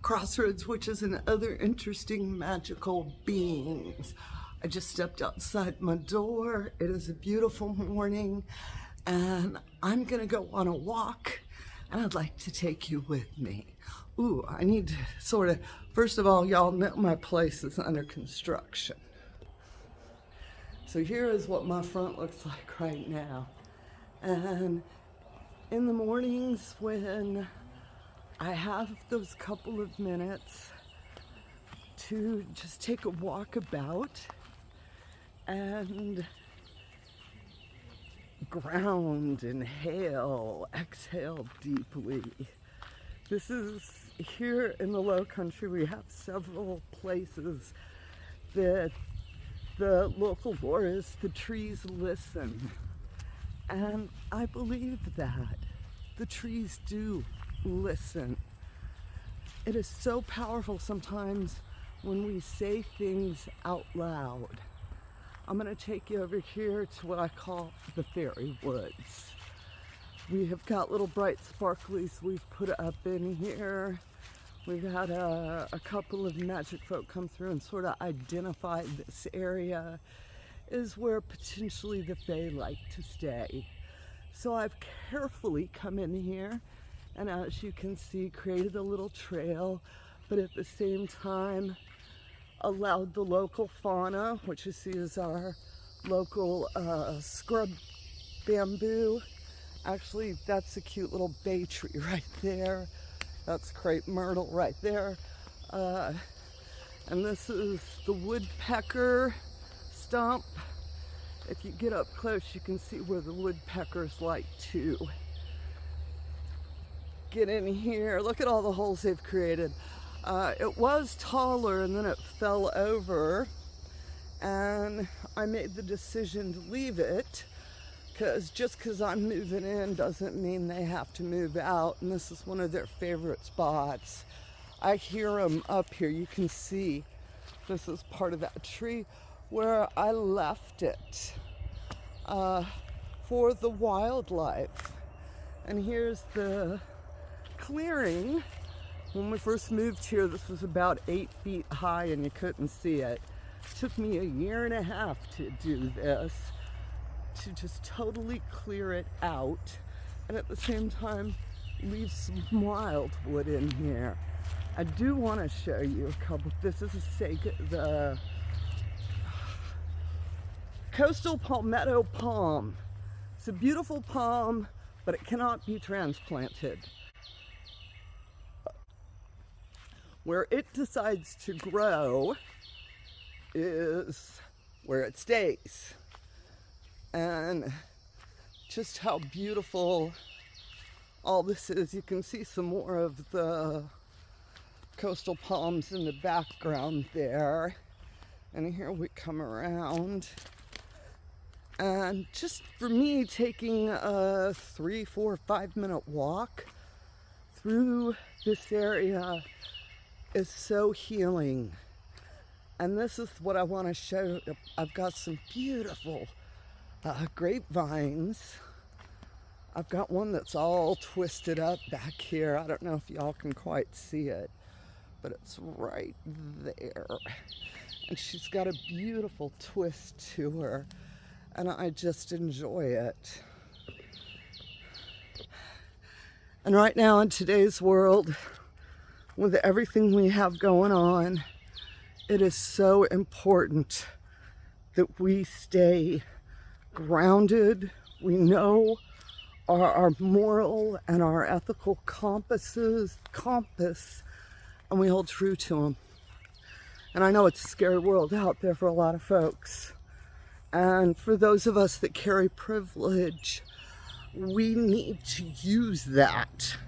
crossroads, witches and other interesting magical beings. I just stepped outside my door. It is a beautiful morning and I'm gonna go on a walk and I'd like to take you with me. Ooh, I need to first of all, y'all know my place is under construction. So here is what my front looks like right now. And in the mornings when I have those couple of minutes to just take a walk about and ground, inhale, exhale deeply. This is here in the low country. We have several places that the local lore is the trees listen. And I believe that the trees do listen. It is so powerful sometimes when we say things out loud. I'm going to take you over here to what I call the fairy woods. We have got little bright sparklies we've put up in here. We've had a couple of magic folk come through and sort of identify this area is where potentially the fae like to stay. So I've carefully come in here and, as you can see, created a little trail, but at the same time allowed the local fauna, which you see is our local scrub bamboo. Actually, that's a cute little bay tree right there. That's crepe myrtle right there. And this is the woodpecker stump. If you get up close, you can see where the woodpeckers like to get in here. Look at all the holes they've created. It was taller and then it fell over, and I made the decision to leave it because just because I'm moving in doesn't mean they have to move out, and this is one of their favorite spots. I hear them up here. You can see this is part of that tree where I left it for the wildlife. And here's the clearing. When we first moved here, this was about 8 feet high and you couldn't see it. It took me 1.5 years to do this, to just totally clear it out and at the same time leave some wildwood in here. I do want to show you a couple. This is the coastal palmetto palm. It's a beautiful palm, but it cannot be transplanted. Where it decides to grow is where it stays. And just how beautiful all this is. You can see some more of the coastal palms in the background there. And here we come around. And just for me, taking a 3, 4, 5 minute walk through this area is so healing. And this is what I want to show. I've got some beautiful grapevines. I've got one that's all twisted up back here. I don't know if y'all can quite see it, but it's right there. And she's got a beautiful twist to her, and I just enjoy it. And right now in today's world, with everything we have going on, it is so important that we stay grounded. We know our moral and our ethical compass, and we hold true to them. And I know it's a scary world out there for a lot of folks. And for those of us that carry privilege, we need to use that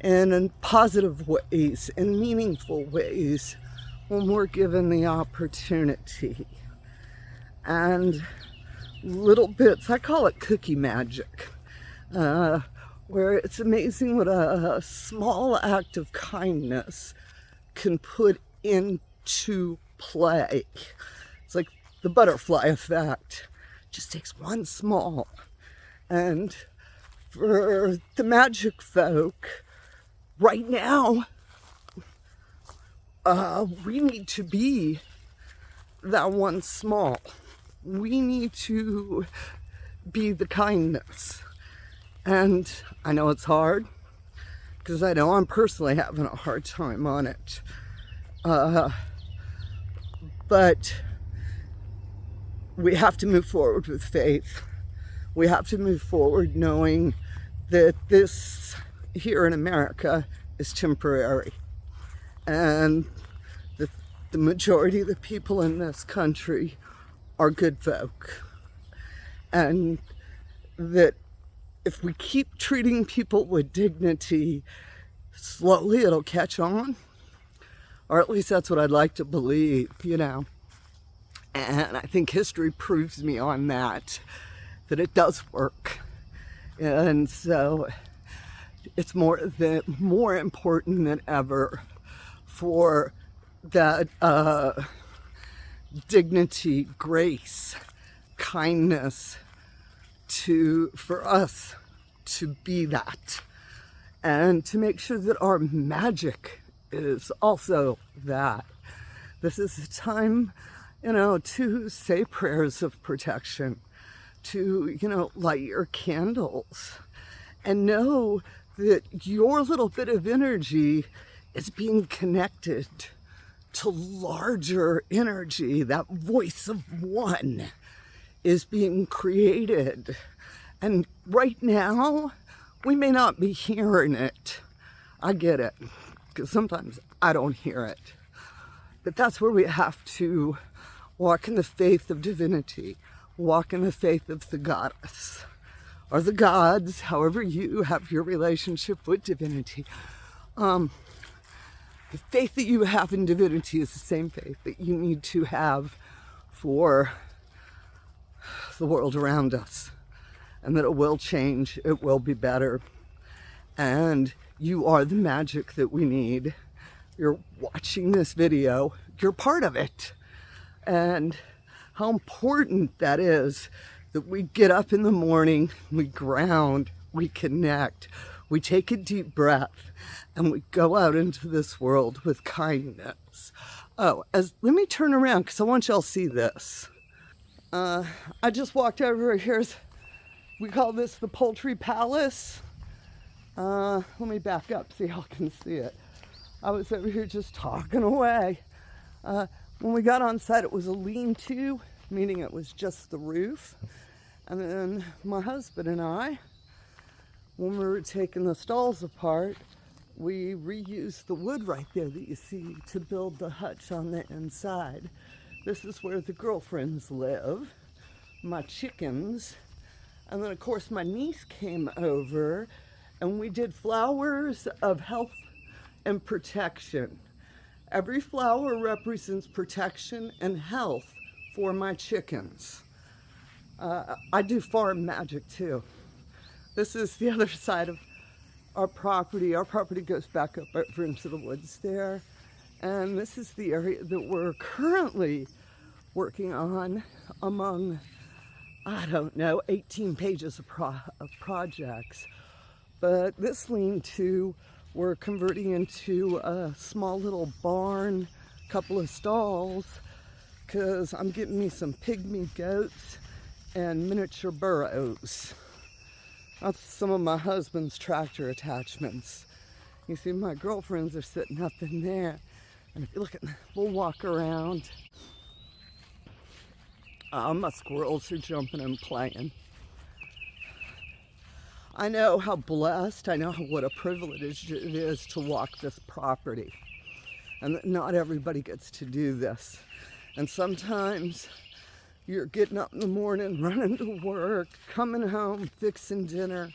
in positive ways, in meaningful ways, when we're given the opportunity. And little bits, I call it cookie magic, where it's amazing what a small act of kindness can put into play. It's like the butterfly effect. It just takes one small. And for the magic folk, right now, we need to be that one small. We need to be the kindness. And I know it's hard, because I know I'm personally having a hard time on it. But we have to move forward with faith. We have to move forward knowing that this here in America is temporary. And the majority of the people in this country are good folk. And that if we keep treating people with dignity, slowly it'll catch on. Or at least that's what I'd like to believe, you know. And I think history proves me on that it does work. And so it's more important than ever for that dignity, grace, kindness, for us to be that, and to make sure that our magic is also that. This is a time, to say prayers of protection, to, light your candles, and know that your little bit of energy is being connected to larger energy. That voice of one is being created. And right now, we may not be hearing it. I get it, because sometimes I don't hear it. But that's where we have to walk in the faith of divinity, walk in the faith of the goddess, or the gods, however you have your relationship with divinity. The faith that you have in divinity is the same faith that you need to have for the world around us, and that it will change, it will be better, and you are the magic that we need. You're watching this video, you're part of it, and how important that is, that we get up in the morning, we ground, we connect, we take a deep breath, and we go out into this world with kindness. Oh, let me turn around, because I want y'all to see this. I just walked over. We call this the Poultry Palace. Let me back up so y'all can see it. I was over here just talking away. When we got on site, it was a lean-to, meaning it was just the roof. And then my husband and I, when we were taking the stalls apart, we reused the wood right there that you see to build the hutch on the inside. This is where the girlfriends live, my chickens, and then of course my niece came over and we did flowers of health and protection. Every flower represents protection and health for my chickens. I do farm magic too. This is the other side of our property. Our property goes back up over into the woods there. And this is the area that we're currently working on among, 18 pages of projects. But this lean-to, we're converting into a small little barn, couple of stalls, because I'm getting me some pygmy goats and miniature burros. That's some of my husband's tractor attachments. You see my girlfriends are sitting up in there. And if you look we'll walk around. My squirrels are jumping and playing. I know how blessed, what a privilege it is to walk this property. And that not everybody gets to do this. And sometimes you're getting up in the morning, running to work, coming home, fixing dinner.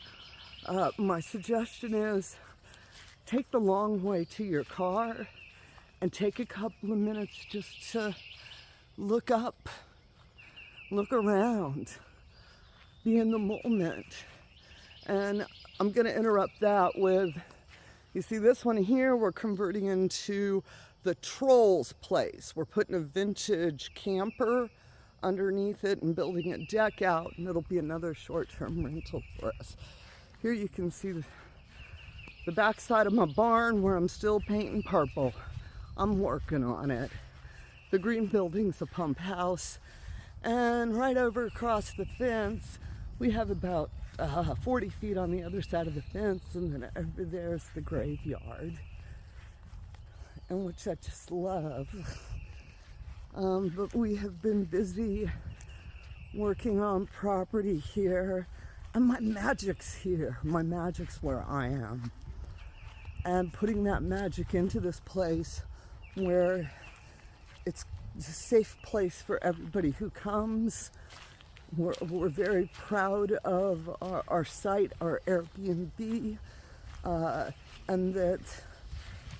My suggestion is take the long way to your car and take a couple of minutes just to look up, look around, be in the moment. And I'm going to interrupt that with, you see this one here, we're converting into the troll's place. We're putting a vintage camper underneath it and building a deck out, and it'll be another short-term rental for us. Here you can see the backside of my barn where I'm still painting purple. I'm working on it. The green building's a pump house, and right over across the fence, we have about 40 feet on the other side of the fence, and then over there's the graveyard, and which I just love. But we have been busy working on property here, and my magic's here. My magic's where I am. And putting that magic into this place where it's a safe place for everybody who comes. We're very proud of our site, our Airbnb, and that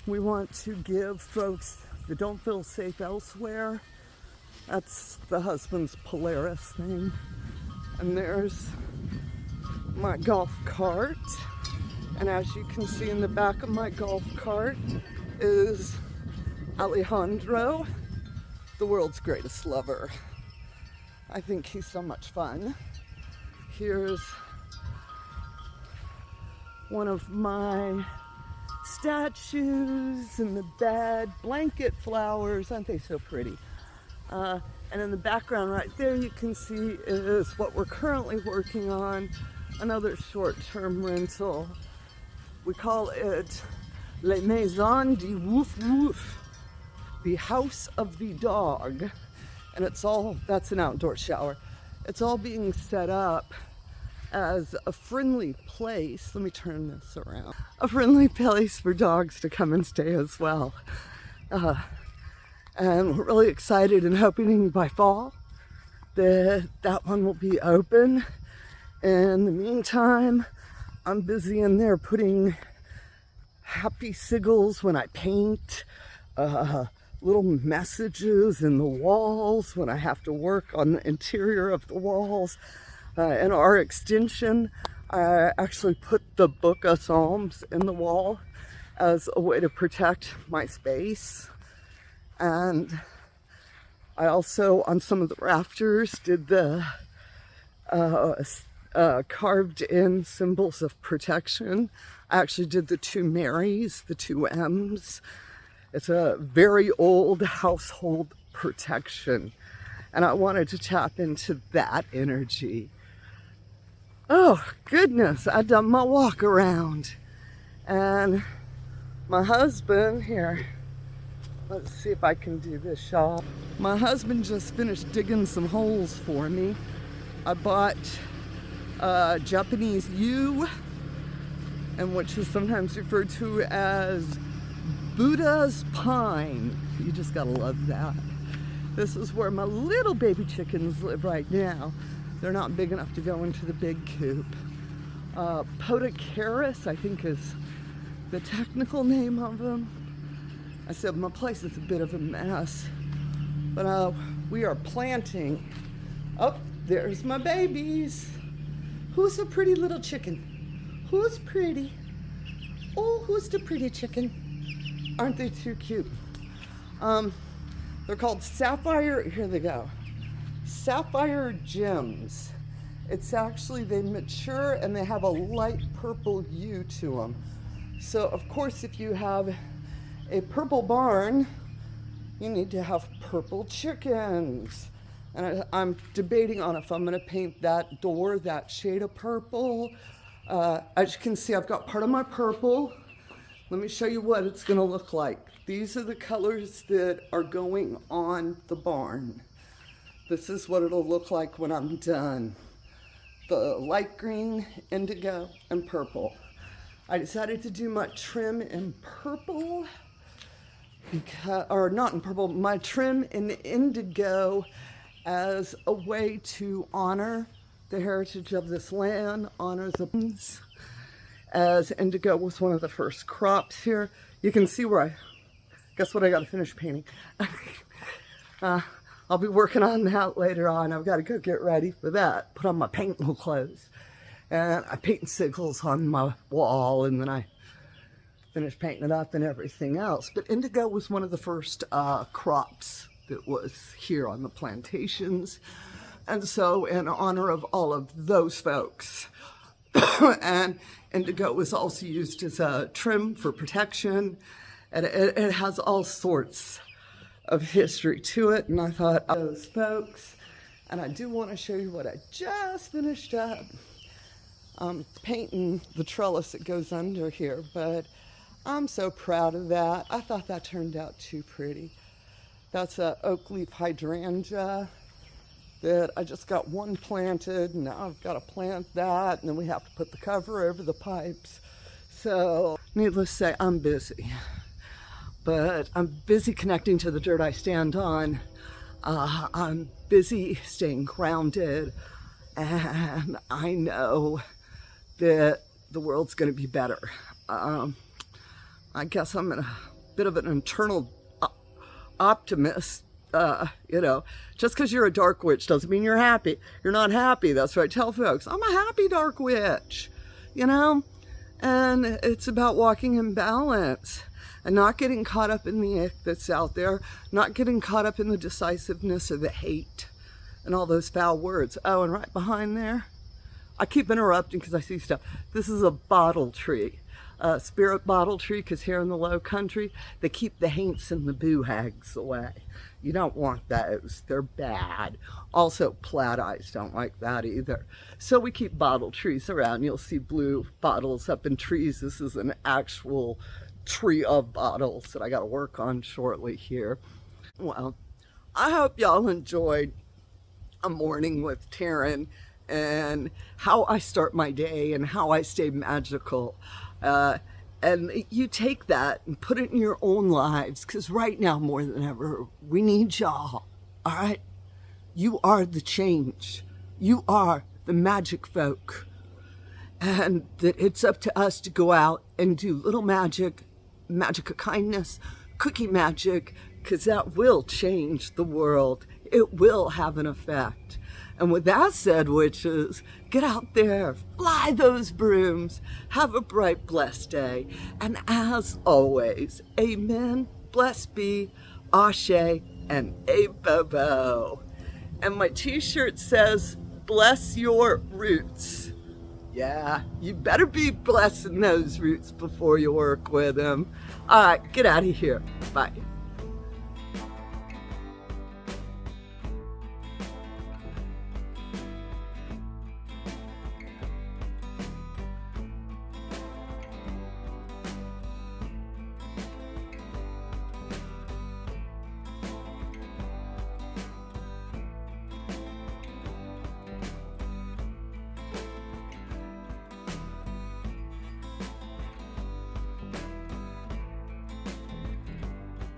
we want to give folks that don't feel safe elsewhere. That's the husband's Polaris thing. And there's my golf cart. And as you can see in the back of my golf cart is Alejandro, the world's greatest lover. I think he's so much fun. Here's one of my statues in the bed, blanket flowers, aren't they so pretty? And in the background right there you can see is what we're currently working on, another short-term rental. We call it La Maison du Woof Woof, the House of the Dog. And it's all, that's an outdoor shower. It's all being set up as a friendly place. Let me turn this around. A friendly place for dogs to come and stay as well. And we're really excited and hoping by fall that one will be open. In the meantime, I'm busy in there putting happy sigils when I paint, little messages in the walls when I have to work on the interior of the walls. In our extension, I actually put the Book of Psalms in the wall as a way to protect my space. And I also, on some of the rafters, did the carved in symbols of protection. I actually did the two Marys, the two M's. It's a very old household protection, and I wanted to tap into that energy. Oh goodness, I done my walk around, and my husband here, let's see if I can do this shot. My husband just finished digging some holes for me. I bought Japanese yew, and which is sometimes referred to as Buddha's pine. You just gotta love that. This is where my little baby chickens live right now. They're not big enough to go into the big coop. Podocarus, I think, is the technical name of them. I said my place is a bit of a mess, but we are planting. Oh, there's my babies. Who's a pretty little chicken? Who's pretty? Oh, who's the pretty chicken? Aren't they too cute? They're called sapphire, here they go. Sapphire gems. It's actually, they mature and they have a light purple hue to them. So of course, if you have a purple barn, you need to have purple chickens. And I'm debating on if I'm gonna paint that door that shade of purple. As you can see, I've got part of my purple. Let me show you what it's gonna look like. These are the colors that are going on the barn. This is what it'll look like when I'm done. The light green, indigo, and purple. I decided to do my trim in purple, because, or not in purple, my trim in indigo as a way to honor the heritage of this land, honor the, as indigo was one of the first crops here. You can see where guess what I gotta finish painting. I'll be working on that later on. I've gotta go get ready for that, put on my painting clothes. And I paint sigils on my wall, and then I finish painting it up and everything else. But indigo was one of the first crops that was here on the plantations. And so in honor of all of those folks, and indigo was also used as a trim for protection And it has all sorts of history to it. And I thought, those folks, and I do want to show you what I just finished up. Painting the trellis that goes under here, but I'm so proud of that. I thought that turned out too pretty. That's a oak leaf hydrangea that I just got one planted, and now I've got to plant that, and then we have to put the cover over the pipes. So, needless to say, I'm busy. But I'm busy connecting to the dirt I stand on. I'm busy staying grounded, and I know that the world's going to be better. I guess I'm a bit of an internal optimist. You know, just because you're a dark witch doesn't mean you're happy. You're not happy. That's what I tell folks. I'm a happy dark witch, you know? And it's about walking in balance and not getting caught up in the ick that's out there, not getting caught up in the decisiveness or the hate and all those foul words. Oh, and right behind there, I keep interrupting because I see stuff. This is a bottle tree, a spirit bottle tree, because here in the low country, they keep the haints and the boo-hags away. You don't want those. They're bad. Also, plaid eyes don't like that either. So we keep bottle trees around. You'll see blue bottles up in trees. This is an actual tree of bottles that I got to work on shortly here. Well, I hope y'all enjoyed a morning with Taren and how I start my day and how I stay magical. And you take that and put it in your own lives, because right now more than ever, we need y'all, all right? You are the change. You are the magic folk. And that it's up to us to go out and do little magic, magic of kindness, cookie magic, because that will change the world. It will have an effect. And with that said, witches, get out there, fly those brooms, have a bright, blessed day. And as always, amen, blessed be, ashe, and a-bo-bo. And my t-shirt says, bless your roots. Yeah, you better be blessing those roots before you work with them. All right, get out of here. Bye.